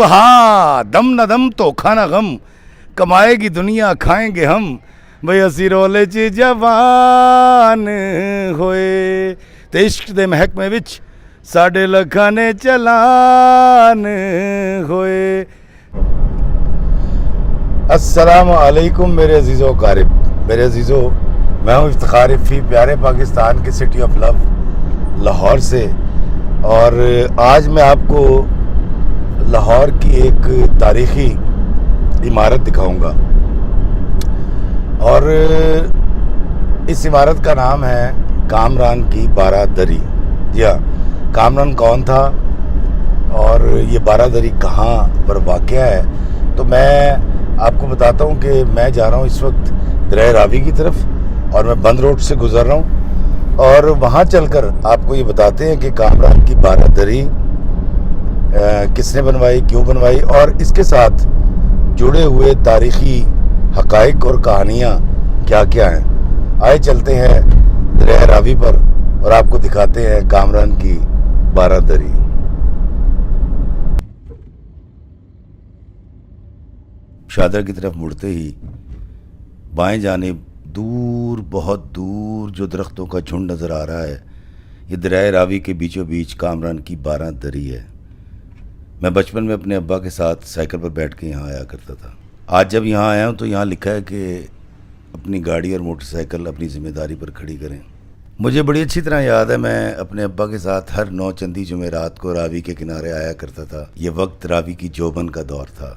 ہاں دم نہ دم تو کھانا غم کمائے گی دنیا کھائیں گے ہم بھئی اسی رولے چ جوان ہوئے تے عشق دے محکمے وچ ساڈے لکھاں نے چلان ہوئے. السلام علیکم میرے عزیزو قارب, میرے عزیزو میں ہوں افتخار فی پیارے پاکستان کے سٹی آف لو لاہور سے, اور آج میں آپ کو لاہور کی ایک تاریخی عمارت دکھاؤں گا, اور اس عمارت کا نام ہے کامران کی بارہ دری. جی ہاں, کامران کون تھا اور یہ بارہ دری کہاں پر واقع ہے, تو میں آپ کو بتاتا ہوں کہ میں جا رہا ہوں اس وقت دریائے راوی کی طرف, اور میں بند روڈ سے گزر رہا ہوں, اور وہاں چل کر آپ کو یہ بتاتے ہیں کہ کامران کی بارہ دری کس نے بنوائی, کیوں بنوائی, اور اس کے ساتھ جڑے ہوئے تاریخی حقائق اور کہانیاں کیا کیا ہیں. آئے چلتے ہیں دریائے راوی پر اور آپ کو دکھاتے ہیں کامران کی بارہ دری. شادر کی طرف مڑتے ہی بائیں جانب دور, بہت دور جو درختوں کا جھنڈ نظر آ رہا ہے, یہ دریائے راوی کے بیچوں بیچ کامران کی بارہ دری ہے. میں بچپن میں اپنے ابا کے ساتھ سائیکل پر بیٹھ کے یہاں آیا کرتا تھا. آج جب یہاں آیا ہوں تو یہاں لکھا ہے کہ اپنی گاڑی اور موٹر سائیکل اپنی ذمہ داری پر کھڑی کریں. مجھے بڑی اچھی طرح یاد ہے, میں اپنے ابا کے ساتھ ہر 9 چندی جمعرات کو راوی کے کنارے آیا کرتا تھا. یہ وقت راوی کی جوبن کا دور تھا,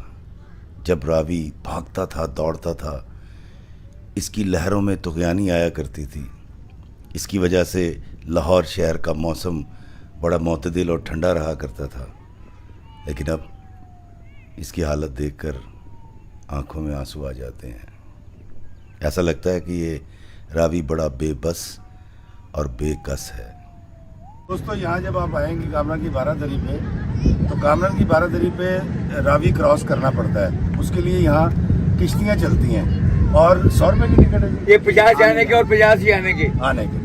جب راوی بھاگتا تھا, دوڑتا تھا. اس کی لہروں میں طغیانی آیا کرتی تھی. اس کی وجہ سے لاہور شہر کا موسم بڑا معتدل اور ٹھنڈا رہا کرتا تھا, لیکن اب اس کی حالت دیکھ کر آنکھوں میں آنسو آ جاتے ہیں. ایسا لگتا ہے کہ یہ راوی بڑا بے بس اور بے کس ہے. دوستو, یہاں جب آپ آئیں گے کامران کی بارہ دری پہ, تو کامران کی بارہ دری پہ راوی کراس کرنا پڑتا ہے. اس کے لیے یہاں کشتیاں چلتی ہیں, اور 100 روپے کی ٹکٹ ہے. یہ 50 جانے کے اور 50 ہی آنے کے,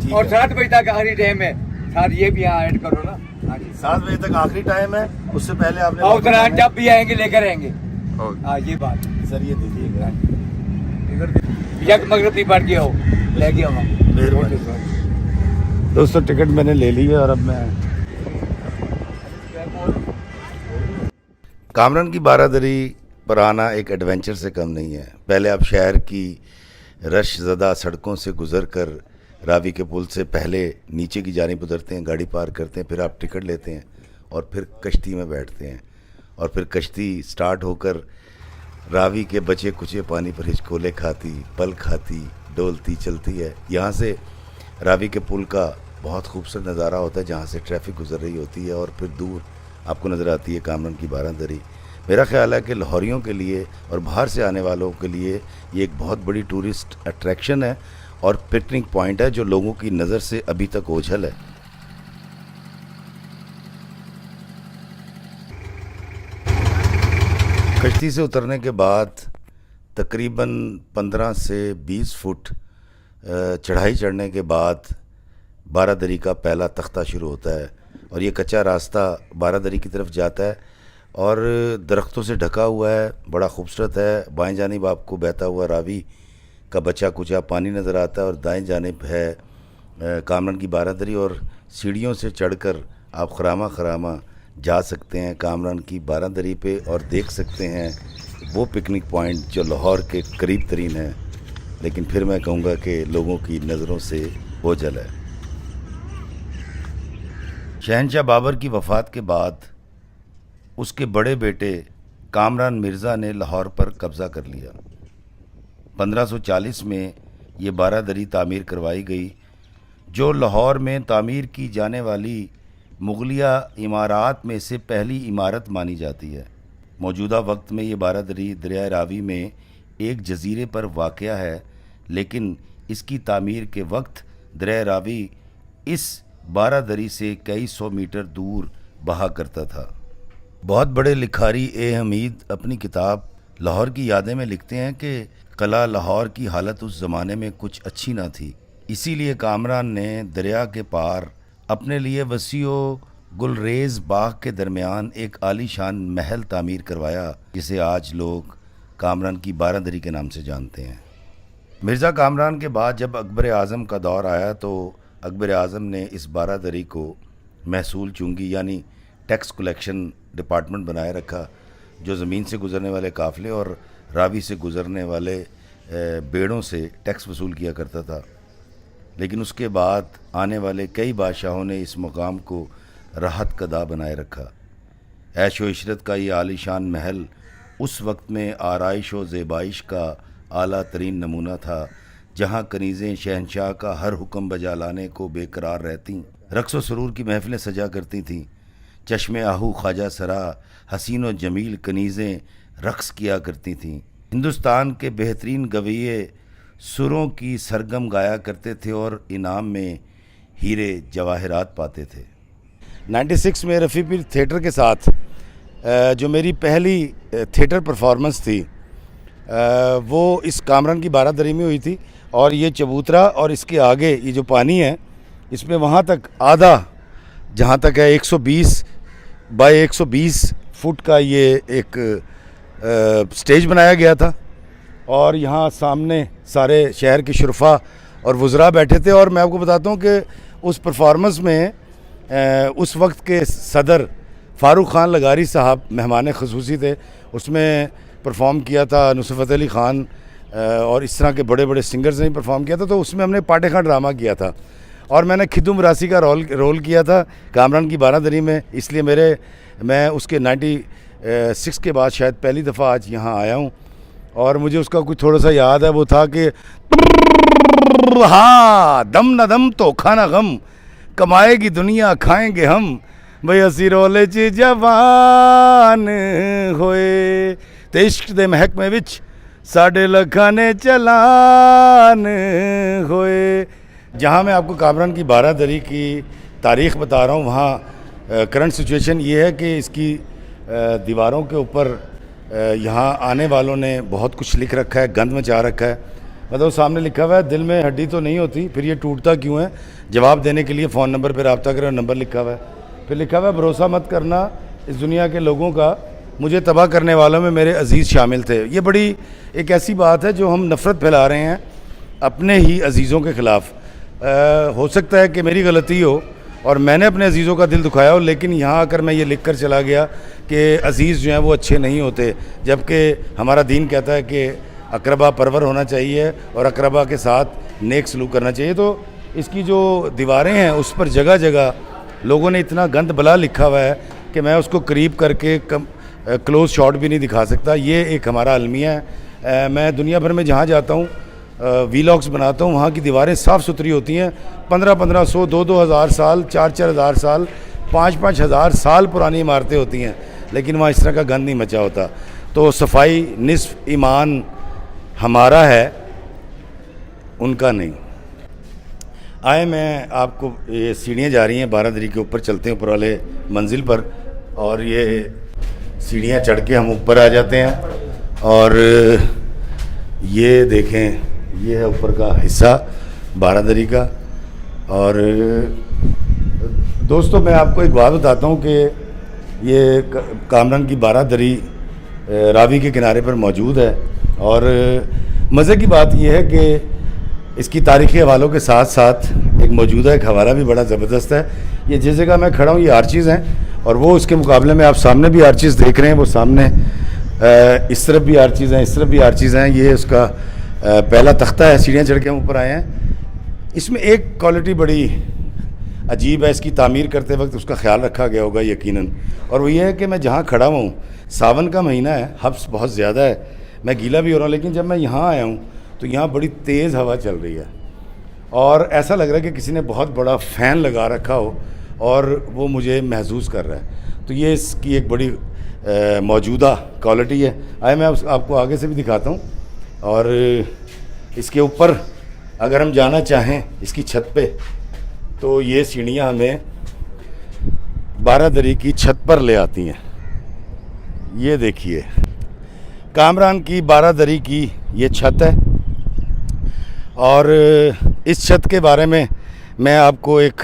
ٹھیک اور ہے. 7 بجے تک آخری ٹائم ہے. ساتھ یہ بھی یہاں ایڈ کرو نا. 7 بجے تک آخری ٹائم ہے, اس سے پہلے آپ نے اور جب بھی آئیں گے لے کر آئیں گے. ہاں یہ بات سر, یہ دیجیے گا یک مغرب نہیں پڑ گیا ہو, لے گیا ہوں. مہربانی. دوستو, ٹکٹ میں نے لے لی ہے, اور اب میں کامران کی بارہ دری پر آنا ایک ایڈونچر سے کم نہیں ہے. پہلے آپ شہر کی رش زدہ سڑکوں سے گزر کر راوی کے پل سے پہلے نیچے کی جانب اترتے ہیں, گاڑی پارک کرتے ہیں, پھر آپ ٹکٹ لیتے ہیں اور پھر کشتی میں بیٹھتے ہیں, اور پھر کشتی سٹارٹ ہو کر راوی کے بچے کچے پانی پر ہچکولے کھاتی, پل کھاتی, ڈولتی چلتی ہے. یہاں سے راوی کے پل کا بہت خوبصورت نظارہ ہوتا ہے, جہاں سے ٹریفک گزر رہی ہوتی ہے, اور پھر دور آپ کو نظر آتی ہے کامران کی بارہ دری. میرا خیال ہے کہ لاہوریوں کے لیے اور باہر سے آنے والوں کے لیے یہ ایک بہت بڑی ٹورسٹ اٹریکشن ہے اور پکنک پوائنٹ ہے, جو لوگوں کی نظر سے ابھی تک اوجھل ہے. کشتی سے اترنے کے بعد تقریباً 15 سے 20 فٹ چڑھائی چڑھنے کے بعد بارہ دری کا پہلا تختہ شروع ہوتا ہے, اور یہ کچا راستہ بارہ دری کی طرف جاتا ہے, اور درختوں سے ڈھکا ہوا ہے, بڑا خوبصورت ہے. بائیں جانب آپ کو بہتا ہوا راوی کا بچا کچا پانی نظر آتا ہے, اور دائیں جانب ہے کامران کی بارہ دری, اور سیڑھیوں سے چڑھ کر آپ خرامہ خرامہ جا سکتے ہیں کامران کی بارہ دری پہ, اور دیکھ سکتے ہیں وہ پکنک پوائنٹ جو لاہور کے قریب ترین ہے, لیکن پھر میں کہوں گا کہ لوگوں کی نظروں سے اوجھل ہے. شہنشاہ بابر کی وفات کے بعد اس کے بڑے بیٹے کامران مرزا نے لاہور پر قبضہ کر لیا. 1540 میں یہ بارہ دری تعمیر کروائی گئی, جو لاہور میں تعمیر کی جانے والی مغلیہ عمارات میں سے پہلی عمارت مانی جاتی ہے. موجودہ وقت میں یہ بارہ دری دریائے راوی میں ایک جزیرے پر واقع ہے, لیکن اس کی تعمیر کے وقت دریائے راوی اس بارہ دری سے کئی 100 میٹر دور بہا کرتا تھا. بہت بڑے لکھاری اے حمید اپنی کتاب لاہور کی یادیں میں لکھتے ہیں کہ قلعہ لاہور کی حالت اس زمانے میں کچھ اچھی نہ تھی, اسی لیے کامران نے دریا کے پار اپنے لیے وسیع و گلریز باغ کے درمیان ایک عالی شان محل تعمیر کروایا جسے آج لوگ کامران کی 12 دری کے نام سے جانتے ہیں۔ مرزا کامران کے بعد جب اکبر اعظم کا دور آیا تو اکبر اعظم نے اس 12 دری کو محصول چونگی یعنی ٹیکس کلیکشن ڈپارٹمنٹ بنائے رکھا، جو زمین سے گزرنے والے قافلے اور راوی سے گزرنے والے بیڑوں سے ٹیکس وصول کیا کرتا تھا۔ لیکن اس کے بعد آنے والے کئی بادشاہوں نے اس مقام کو راحت کا دہ بنائے رکھا۔ عیش و عشرت کا یہ عالی شان محل اس وقت میں آرائش و زیبائش کا اعلیٰ ترین نمونہ تھا، جہاں کنیزیں شہنشاہ کا ہر حکم بجا لانے کو بے قرار رہتیں، رقص و سرور کی محفلیں سجا کرتی تھیں، چشم آہو خواجہ سرا حسین و جمیل کنیزیں رقص کیا کرتی تھیں، ہندوستان کے بہترین گویے سروں کی سرگم گایا کرتے تھے اور انعام میں ہیرے جواہرات پاتے تھے۔ 96 میں رفیع پیر تھیٹر کے ساتھ جو میری پہلی تھیٹر پرفارمنس تھی وہ اس کامران کی 12 دری میں ہوئی تھی، اور یہ چبوترا اور اس کے آگے یہ جو پانی ہے اس میں وہاں تک آدھا جہاں تک ہے 120 بائی 120 فٹ کا یہ ایک سٹیج بنایا گیا تھا، اور یہاں سامنے سارے شہر کے شرفا اور وزراء بیٹھے تھے۔ اور میں آپ کو بتاتا ہوں کہ اس پرفارمنس میں اس وقت کے صدر فاروق خان لغاری صاحب مہمان خصوصی تھے، اس میں پرفارم کیا تھا نصرت علی خان اور اس طرح کے بڑے بڑے سنگرز نے پرفارم کیا تھا، تو اس میں ہم نے پاٹے خان ڈرامہ کیا تھا، اور میں نے کھدو مراسی کا رول کیا تھا کامران کی 12 دری میں، اس لیے میں اس کے 96 کے بعد شاید پہلی دفعہ آج یہاں آیا ہوں، اور مجھے اس کا کچھ تھوڑا سا یاد ہے، وہ تھا کہ ہاں دم نہ دم تو کھانا غم، کمائے گی دنیا کھائیں گے ہم، بھئی اسی رولے چ جوان ہوئے تے عشق دے محکمے وچ ساڈے لکھاں نے چلان ہوئے۔ جہاں میں آپ کو کامران کی 12 دری کی تاریخ بتا رہا ہوں، وہاں کرنٹ سچویشن یہ ہے کہ اس کی دیواروں کے اوپر یہاں آنے والوں نے بہت کچھ لکھ رکھا ہے، گند مچا رکھا ہے، مطلب سامنے لکھا ہوا ہے دل میں ہڈی تو نہیں ہوتی پھر یہ ٹوٹتا کیوں ہے، جواب دینے کے لیے فون نمبر پہ رابطہ کریں، نمبر لکھا ہوا ہے، پھر لکھا ہوا ہے بھروسہ مت کرنا اس دنیا کے لوگوں کا، مجھے تباہ کرنے والوں میں میرے عزیز شامل تھے۔ یہ بڑی ایک ایسی بات ہے جو ہم نفرت پھیلا رہے ہیں اپنے ہی عزیزوں کے خلاف۔ ہو سکتا ہے کہ میری غلطی ہو اور میں نے اپنے عزیزوں کا دل دکھایا ہو، لیکن یہاں آ کر میں یہ لکھ کر چلا گیا کہ عزیز جو ہیں وہ اچھے نہیں ہوتے، جبکہ ہمارا دین کہتا ہے کہ اقربا پرور ہونا چاہیے اور اقربا کے ساتھ نیک سلوک کرنا چاہیے۔ تو اس کی جو دیواریں ہیں اس پر جگہ جگہ لوگوں نے اتنا گند بلا لکھا ہوا ہے کہ میں اس کو قریب کر کے کلوز شاٹ بھی نہیں دکھا سکتا۔ یہ ایک ہمارا المیہ ہے۔ میں دنیا بھر میں جہاں جاتا ہوں ویلاگس بناتا ہوں، وہاں کی دیواریں صاف ستھری ہوتی ہیں، 1500 2 ہزار سال 4 ہزار سال 5 ہزار سال پرانی عمارتیں ہوتی ہیں، لیکن وہاں اس طرح کا گند نہیں مچا ہوتا۔ تو صفائی نصف ایمان ہمارا ہے، ان کا نہیں۔ آئے میں آپ کو یہ سیڑھیاں جا رہی ہیں 12 دری کے اوپر، چلتے ہیں اوپر والے منزل پر، اور یہ سیڑھیاں چڑھ کے ہم اوپر آ جاتے ہیں، اور یہ دیکھیں یہ ہے اوپر کا حصہ 12 دری کا۔ اور دوستو میں آپ کو ایک بات بتاتا ہوں کہ یہ کامران کی 12 دری راوی کے کنارے پر موجود ہے، اور مزے کی بات یہ ہے کہ اس کی تاریخی حوالوں کے ساتھ ساتھ ایک موجودہ ایک حوالہ بھی بڑا زبردست ہے۔ یہ جس جگہ میں کھڑا ہوں یہ آرچیز ہیں، اور وہ اس کے مقابلے میں آپ سامنے بھی آرچیز دیکھ رہے ہیں، وہ سامنے اس طرف بھی آرچیز ہیں، اس طرف بھی آرچیز ہیں۔ یہ اس کا پہلا تختہ ہے، سیڑھیاں چڑھ کے ہم اوپر آئے ہیں۔ اس میں ایک کوالٹی بڑی عجیب ہے، اس کی تعمیر کرتے وقت اس کا خیال رکھا گیا ہوگا یقیناً، اور وہ یہ ہے کہ میں جہاں کھڑا ہوں ساون کا مہینہ ہے، حبس بہت زیادہ ہے، میں گیلا بھی ہو رہا ہوں، لیکن جب میں یہاں آیا ہوں تو یہاں بڑی تیز ہوا چل رہی ہے، اور ایسا لگ رہا ہے کہ کسی نے بہت بڑا فین لگا رکھا ہو اور وہ مجھے محسوس کر رہا ہے۔ تو یہ اس کی ایک بڑی موجودہ کوالٹی ہے۔ آئے میں آپ کو آگے سے بھی دکھاتا ہوں، اور اس کے اوپر اگر ہم جانا چاہیں اس کی چھت پہ تو یہ سیڑھیاں ہمیں 12 دری کی چھت پر لے آتی ہیں۔ یہ دیکھیے کامران کی 12 دری کی یہ چھت ہے، اور اس چھت کے بارے میں آپ کو ایک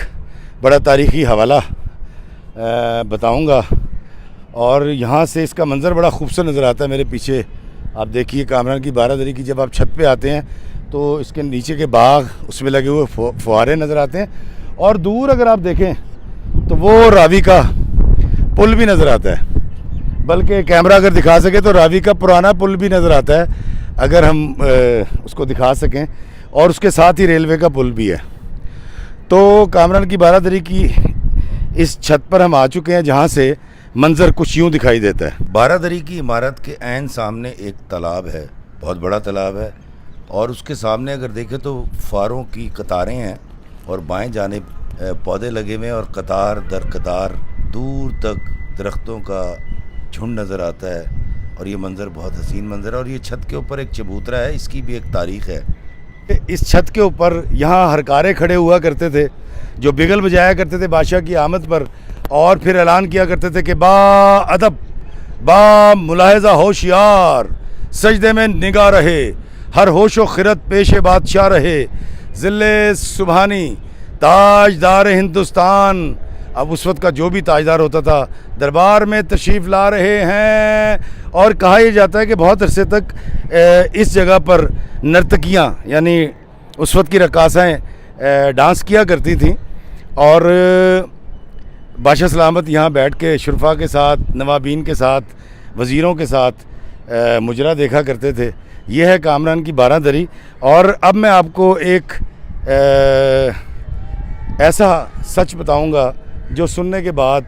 بڑا تاریخی حوالہ بتاؤں گا. اور یہاں سے اس کا منظر بڑا خوبصورت نظر آتا ہے. میرے پیچھے آپ دیکھیے کامران کی بارہ دری کی جب آپ چھت پہ آتے ہیں تو اس کے نیچے کے باغ اس میں لگے ہوئے فوارے نظر آتے ہیں, اور دور اگر آپ دیکھیں تو وہ راوی کا پل بھی نظر آتا ہے. بلکہ کیمرہ اگر دکھا سکے تو راوی کا پرانا پل بھی نظر آتا ہے اگر ہم اس کو دکھا سکیں, اور اس کے ساتھ ہی ریلوے کا پل بھی ہے. تو کامران کی بارہ دری کی اس چھت پر ہم آ چکے ہیں جہاں سے منظر کچھ یوں دکھائی دیتا ہے. بارہ دری کی عمارت کے عین سامنے ایک تالاب ہے, بہت بڑا تالاب ہے, اور اس کے سامنے اگر دیکھیں تو فاروں کی قطاریں ہیں اور بائیں جانب پودے لگے ہوئے ہیں, اور قطار در قطار دور تک درختوں کا جھنڈ نظر آتا ہے. اور یہ منظر بہت حسین منظر ہے. اور یہ چھت کے اوپر ایک چبوترا ہے, اس کی بھی ایک تاریخ ہے. اس چھت کے اوپر یہاں ہرکارے کھڑے ہوا کرتے تھے جو بگل بجایا کرتے تھے بادشاہ کی آمد پر, اور پھر اعلان کیا کرتے تھے کہ با ادب با ملاحظہ ہوشیار, سجدے میں نگاہ رہے, ہر ہوش و خرد پیش بادشاہ رہے, ذل سبحانی تاجدار ہندوستان. اب اس وقت کا جو بھی تاجدار ہوتا تھا دربار میں تشریف لا رہے ہیں. اور کہا یہ جاتا ہے کہ بہت عرصے تک اس جگہ پر نرتکیاں یعنی اس وقت کی رقاصائیں ڈانس کیا کرتی تھیں, اور بادشاہ سلامت یہاں بیٹھ کے شرفا کے ساتھ, نوابین کے ساتھ, وزیروں کے ساتھ مجرا دیکھا کرتے تھے. یہ ہے کامران کی بارہ دری. اور اب میں آپ کو ایک ایسا سچ بتاؤں گا جو سننے کے بعد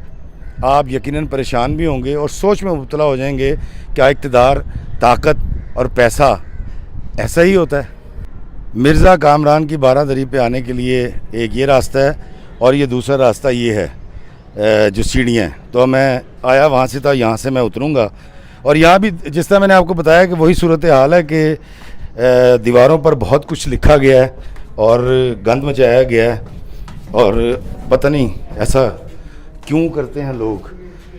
آپ یقیناً پریشان بھی ہوں گے اور سوچ میں مبتلا ہو جائیں گے. کیا اقتدار, طاقت اور پیسہ ایسا ہی ہوتا ہے؟ مرزا کامران کی بارہ دری پہ آنے کے لیے ایک یہ راستہ ہے, اور یہ دوسرا راستہ یہ ہے جو سیڑھیاں ہیں. تو میں آیا وہاں سے تھا, یہاں سے میں اتروں گا. اور یہاں بھی جس طرح میں نے آپ کو بتایا کہ وہی صورتحال ہے کہ دیواروں پر بہت کچھ لکھا گیا ہے اور گند مچایا گیا ہے, اور پتہ نہیں ایسا کیوں کرتے ہیں لوگ.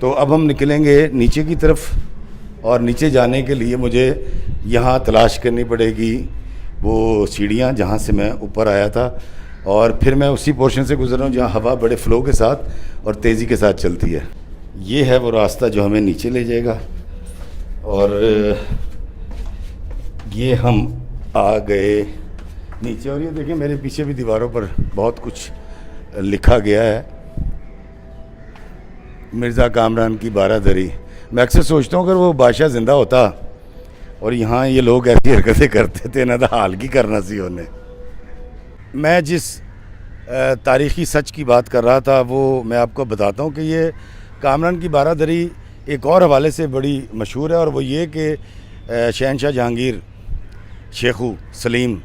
تو اب ہم نکلیں گے نیچے کی طرف, اور نیچے جانے کے لیے مجھے یہاں تلاش کرنی پڑے گی وہ سیڑھیاں جہاں سے میں اوپر آیا تھا, اور پھر میں اسی پورشن سے گزر رہا ہوں جہاں ہوا بڑے فلو کے ساتھ اور تیزی کے ساتھ چلتی ہے. یہ ہے وہ راستہ جو ہمیں نیچے لے جائے گا. اور یہ ہم آ گئے نیچے, اور یہ دیکھیں میرے پیچھے بھی دیواروں پر بہت کچھ لکھا گیا ہے. مرزا کامران کی بارہ دری. میں اکثر سوچتا ہوں اگر وہ بادشاہ زندہ ہوتا اور یہاں یہ لوگ ایسی حرکتیں کرتے تھے نہ تو حال کی کرنا سی انہیں. میں جس تاریخی سچ کی بات کر رہا تھا وہ میں آپ کو بتاتا ہوں کہ یہ کامران کی بارہ دری ایک اور حوالے سے بڑی مشہور ہے, اور وہ یہ کہ شہنشاہ جہانگیر, شیخو, سلیم,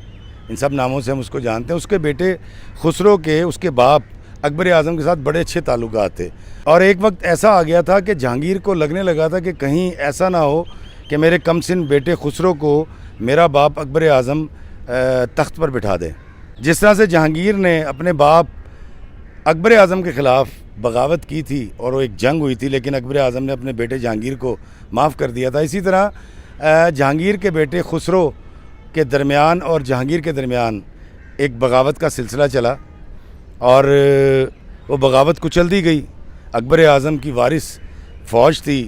ان سب ناموں سے ہم اس کو جانتے ہیں. اس کے بیٹے خسرو کے اس کے باپ اکبر اعظم کے ساتھ بڑے اچھے تعلقات تھے, اور ایک وقت ایسا آ گیا تھا کہ جہانگیر کو لگنے لگا تھا کہ کہیں ایسا نہ ہو کہ میرے کم سن بیٹے خسرو کو میرا باپ اکبر اعظم تخت پر بٹھا دے. جس طرح سے جہانگیر نے اپنے باپ اکبر اعظم کے خلاف بغاوت کی تھی اور وہ ایک جنگ ہوئی تھی, لیکن اکبر اعظم نے اپنے بیٹے جہانگیر کو معاف کر دیا تھا. اسی طرح جہانگیر کے بیٹے خسرو کے درمیان اور جہانگیر کے درمیان ایک بغاوت کا سلسلہ چلا, اور وہ بغاوت کچل دی گئی. اکبر اعظم کی وارث فوج تھی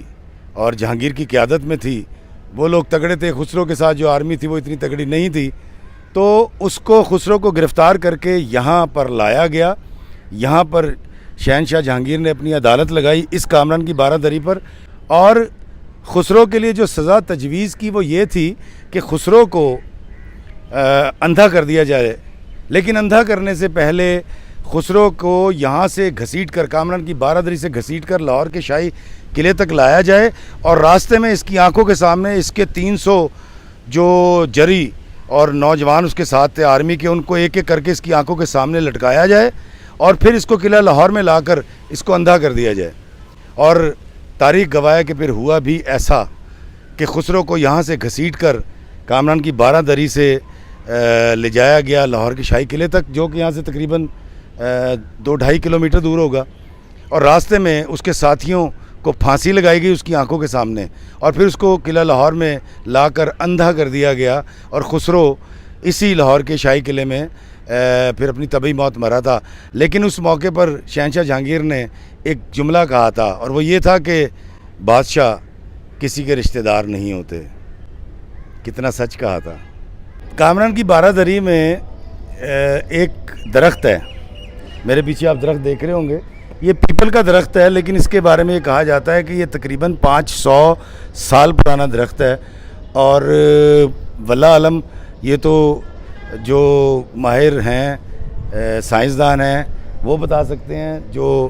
اور جہانگیر کی قیادت میں تھی. وہ لوگ تگڑے تھے, خسرو کے ساتھ جو آرمی تھی وہ اتنی تگڑی نہیں تھی. تو اس کو خسرو کو گرفتار کر کے یہاں پر لایا گیا. یہاں پر شہنشاہ جہانگیر نے اپنی عدالت لگائی اس کامران کی بارہ دری پر, اور خسرو کے لیے جو سزا تجویز کی وہ یہ تھی کہ خسرو کو اندھا کر دیا جائے. لیکن اندھا کرنے سے پہلے خسرو کو یہاں سے گھسیٹ کر, کامران کی بارہ دری سے گھسیٹ کر لاہور کے شاہی قلعے تک لایا جائے, اور راستے میں اس کی آنکھوں کے سامنے اس کے 300 جو جری اور نوجوان اس کے ساتھ تھے آرمی کے, ان کو ایک ایک کر کے اس کی آنکھوں کے سامنے لٹکایا جائے, اور پھر اس کو قلعہ لاہور میں لا کر اس کو اندھا کر دیا جائے. اور تاریخ گواہ ہے کہ پھر ہوا بھی ایسا کہ خسرو کو یہاں سے گھسیٹ کر کامران کی بارہ دری سے لے جایا گیا لاہور کے شاہی قلعے تک, جو کہ یہاں سے تقریباً 2-2.5 کلومیٹر دور ہوگا. اور راستے میں اس کے ساتھیوں کو پھانسی لگائی گئی اس کی آنکھوں کے سامنے, اور پھر اس کو قلعہ لاہور میں لا کر اندھا کر دیا گیا, اور خسرو اسی لاہور کے شاہی قلعے میں پھر اپنی طبعی موت مرا تھا. لیکن اس موقع پر شہنشاہ جہانگیر نے ایک جملہ کہا تھا اور وہ یہ تھا کہ بادشاہ کسی کے رشتہ دار نہیں ہوتے. کتنا سچ کہا تھا. کامران کی بارہ دری میں ایک درخت ہے, میرے پیچھے آپ درخت دیکھ رہے ہوں گے, یہ پیپل کا درخت ہے, لیکن اس کے بارے میں یہ کہا جاتا ہے کہ یہ تقریباً 500 سال پرانا درخت ہے. اور واللہ عالم یہ تو جو ماہر ہیں سائنسدان ہیں وہ بتا سکتے ہیں, جو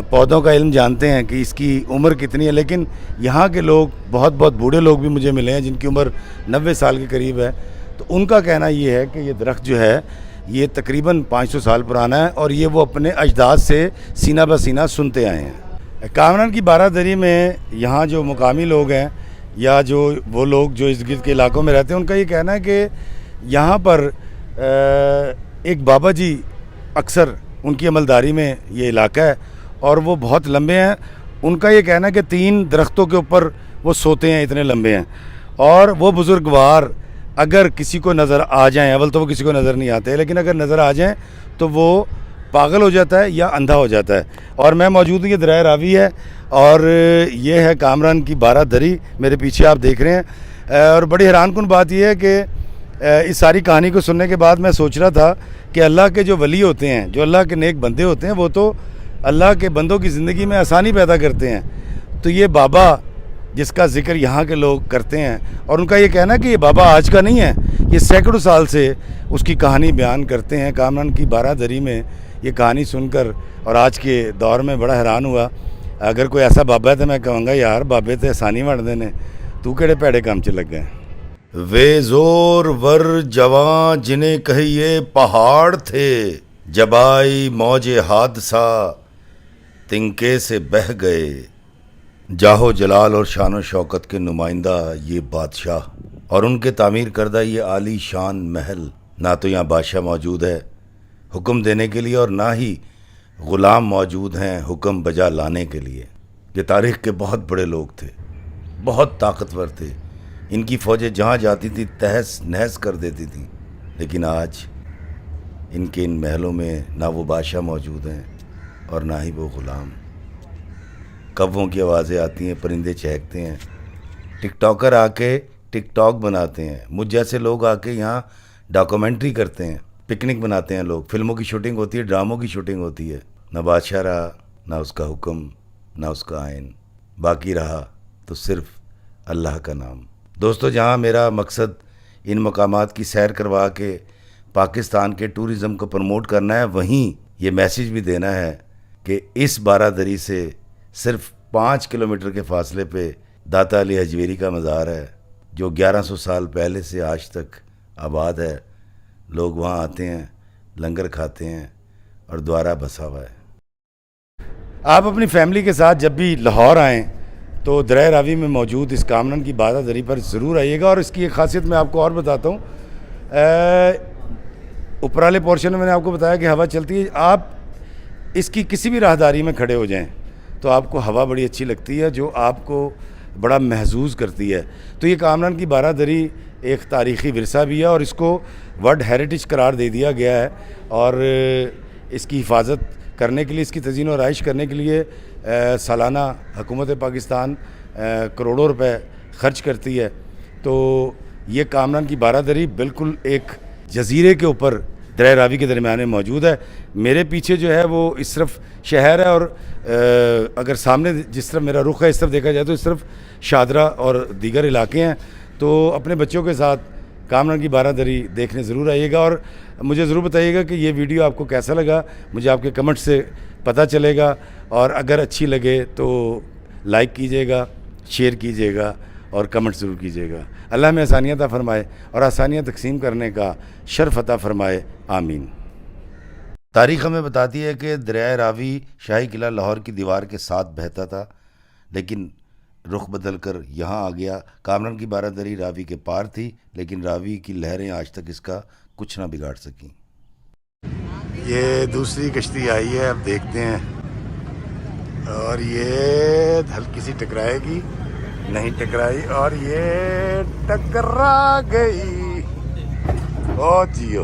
پودوں کا علم جانتے ہیں کہ اس کی عمر کتنی ہے. لیکن یہاں کے لوگ بہت بوڑھے لوگ بھی مجھے ملے ہیں جن کی عمر 90 سال کے قریب ہے, تو ان کا کہنا یہ ہے کہ یہ درخت جو ہے یہ تقریباً 500 سال پرانا ہے اور یہ وہ اپنے اجداد سے سینہ بہ سینہ سنتے آئے ہیں. کامران کی بارہ دری میں یہاں جو مقامی لوگ ہیں یا جو وہ لوگ جو اس گرد کے علاقوں میں رہتے ہیں ان کا یہ کہنا ہے کہ یہاں پر ایک بابا جی اکثر ان کی عملداری میں یہ علاقہ ہے اور وہ بہت لمبے ہیں. ان کا یہ کہنا ہے کہ 3 درختوں کے اوپر وہ سوتے ہیں, اتنے لمبے ہیں. اور وہ بزرگوار اگر کسی کو نظر آ جائیں, اول تو وہ کسی کو نظر نہیں آتے, لیکن اگر نظر آ جائیں تو وہ پاگل ہو جاتا ہے یا اندھا ہو جاتا ہے. اور میں موجود ہوں, یہ دریائے راوی ہے اور یہ ہے کامران کی بارہ دری, میرے پیچھے آپ دیکھ رہے ہیں. اور بڑی حیران کن بات یہ ہے کہ اس ساری کہانی کو سننے کے بعد میں سوچ رہا تھا کہ اللہ کے جو ولی ہوتے ہیں, جو اللہ کے نیک بندے ہوتے ہیں, وہ تو اللہ کے بندوں کی زندگی میں آسانی پیدا کرتے ہیں. تو یہ بابا جس کا ذکر یہاں کے لوگ کرتے ہیں اور ان کا یہ کہنا ہے کہ یہ بابا آج کا نہیں ہے, یہ سینکڑوں سال سے اس کی کہانی بیان کرتے ہیں. کامران کی بارہ دری میں یہ کہانی سن کر اور آج کے دور میں بڑا حیران ہوا. اگر کوئی ایسا بابا ہے تو میں کہوں گا یار بابے تے آسانی وڑ دینے, تو کہڑے پیڑے کام چ لگ گئے. وے زور ور جواں جنہیں کہیے پہاڑ تھے, جب آئی موج حادثہ تنکے سے بہہ گئے. جاہو جلال اور شان و شوکت کے نمائندہ یہ بادشاہ اور ان کے تعمیر کردہ یہ عالی شان محل, نہ تو یہاں بادشاہ موجود ہے حکم دینے کے لیے اور نہ ہی غلام موجود ہیں حکم بجا لانے کے لیے. یہ تاریخ کے بہت بڑے لوگ تھے, بہت طاقتور تھے, ان کی فوجیں جہاں جاتی تھی تہس نہس کر دیتی تھیں. لیکن آج ان کے ان محلوں میں نہ وہ بادشاہ موجود ہیں اور نہ ہی وہ غلام. کووں کی آوازیں آتی ہیں, پرندے چہکتے ہیں, ٹک ٹاکر آ کے ٹک ٹاک بناتے ہیں, مجھ جیسے لوگ آ کے یہاں ڈاکومنٹری کرتے ہیں, پکنک بناتے ہیں لوگ, فلموں کی شوٹنگ ہوتی ہے, ڈراموں کی شوٹنگ ہوتی ہے. نہ بادشاہ رہا, نہ اس کا حکم, نہ اس کا آئین, باقی رہا تو صرف اللہ کا نام. دوستو, جہاں میرا مقصد ان مقامات کی سیر کروا کے پاکستان کے ٹورزم کو پروموٹ کرنا ہے, وہیں یہ میسیج بھی دینا ہے کہ اس بارہ دری سے صرف 5 کلومیٹر کے فاصلے پہ داتا علی حجویری کا مزار ہے, جو 1100 سال پہلے سے آج تک آباد ہے. لوگ وہاں آتے ہیں, لنگر کھاتے ہیں اور دوبارہ بسا ہوا ہے. آپ اپنی فیملی کے ساتھ جب بھی لاہور آئیں تو دریائے راوی میں موجود اس کامران کی بارہ دری پر ضرور آئیے گا. اور اس کی ایک خاصیت میں آپ کو اور بتاتا ہوں. اوپر والے پورشن میں نے آپ کو بتایا کہ ہوا چلتی ہے, آپ اس کی کسی بھی راہداری میں کھڑے ہو جائیں تو آپ کو ہوا بڑی اچھی لگتی ہے, جو آپ کو بڑا محظوظ کرتی ہے. تو یہ کامران کی بارہ دری ایک تاریخی ورثہ بھی ہے اور اس کو ورلڈ ہیریٹیج قرار دے دیا گیا ہے. اور اس کی حفاظت کرنے کے لیے, اس کی تزئین و آرائش کرنے کے لیے سالانہ حکومت پاکستان کروڑوں روپے خرچ کرتی ہے. تو یہ کامران کی بارہ دری بالکل ایک جزیرے کے اوپر دریائے راوی کے درمیان میں موجود ہے. میرے پیچھے جو ہے وہ اس طرف شہر ہے اور اگر سامنے جس طرف میرا رخ ہے اس طرف دیکھا جائے تو اس طرف شادرہ اور دیگر علاقے ہیں. تو اپنے بچوں کے ساتھ کامران کی بارہ دری دیکھنے ضرور آئیے گا اور مجھے ضرور بتائیے گا کہ یہ ویڈیو آپ کو کیسا لگا. مجھے آپ کے کمنٹ سے پتہ چلے گا اور اگر اچھی لگے تو لائک کیجیے گا, شیئر کیجیے گا اور کمنٹ ضرور کیجیے گا. اللہ ہمیں آسانیاں عطا فرمائے اور آسانیاں تقسیم کرنے کا شرف عطا فرمائے, آمین. تاریخ ہمیں بتاتی ہے کہ دریائے راوی شاہی قلعہ لاہور کی دیوار کے ساتھ بہتا تھا, لیکن رخ بدل کر یہاں آ گیا. کامران کی بارہ دری راوی کے پار تھی, لیکن راوی کی لہریں آج تک اس کا کچھ نہ بگاڑ سکیں. یہ دوسری کشتی آئی ہے, اب دیکھتے ہیں. اور یہ ہلکی سی ٹکرائے گی, نہیں ٹکرائی اور یہ ٹکرا گئی. بہت جیو